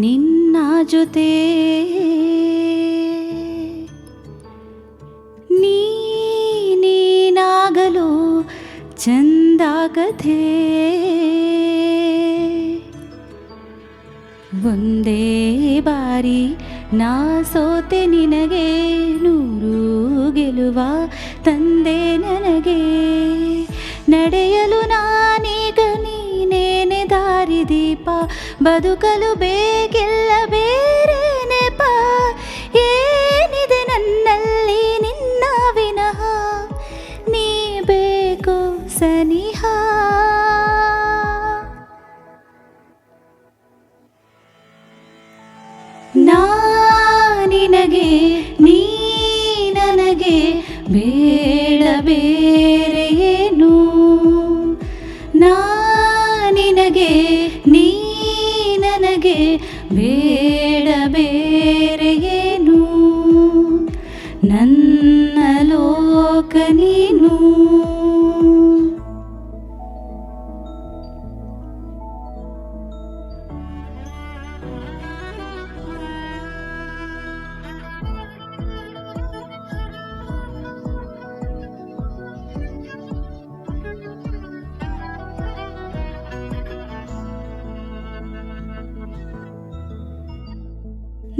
ನಿನ್ನ ಜೊತೆ ನೀನಾಗಲು ಚಂದ ಕಥೆ ಒಂದೇ ಬಾರಿ ನಾ ಸೋತೆ ನಿನಗೆ 100 ಗೆಲುವ ತಂದೆ ನನಗೆ ನಡೆಯಲು ನಾನೀಗ ನೀನೇನೆ ದಾರಿದೀಪ ಬದುಕಲು ಬೇಕಿಲ್ಲ ಬೇರೆ ನೆಪ ಏನಿದೆ ನನ್ನಲ್ಲಿ ನಿನ್ನ ವಿನಃ ನೀ ಬೇಕು ಸನಿಹ ನಾ ನಿನಗೆ ನೀ ನನಗೆ ಬೇಡ ಬೇರೆ ಏನು ನಾ ನಿನಗೆ ನೀ ನನಗೆ ಬೇಡ ಬೇರೆ ಏನು ನನ್ನ ಲೋಕ ನೀನು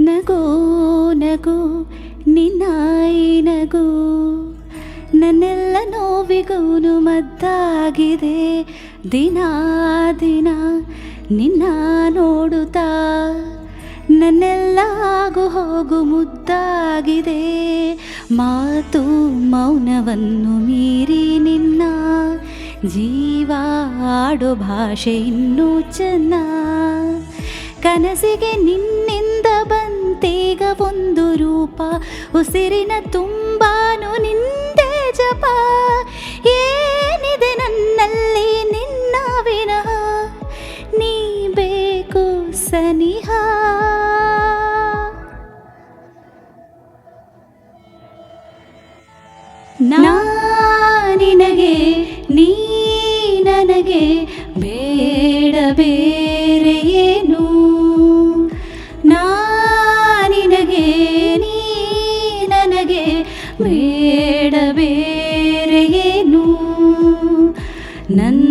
ನಗು ನಗು ನಿನ್ನಾಯಿ ನಗು ನನ್ನೆಲ್ಲ ನೋವಿಗೂನು ಮದ್ದಾಗಿದೆ ದಿನ ದಿನ ನಿನ್ನ ನೋಡುತ್ತಾ ನನ್ನೆಲ್ಲ ಆಗು ಹೋಗು ಮುದ್ದಾಗಿದೆ ಮಾತು ಮೌನವನ್ನು ಮೀರಿ ನಿನ್ನ ಜೀವ ಆಡೋ ಭಾಷೆ ಇನ್ನೂ ಚೆನ್ನ ಕನಸಿಗೆ ನಿನ್ನಿಂದ ಬಂತೀಗ ಒಂದು ರೂಪ ಉಸಿರಿನ ತುಂಬಾನು ನಿಂದೆ ಜಪ ಏನಿದೆ ನನ್ನಲ್ಲಿ ನಿನ್ನ ವಿನಃ ನೀ ಬೇಕು ಸನಿಹ ನಾ ನಿನಗೆ ನೀ ನನಗೆ ಬೇಡ ಬೇರೆ ಏನು ನಾ ನಿನಗೆ ನೀ ನನಗೆ ಬೇಡ ಬೇರೆ ಏನು ನನ್ನ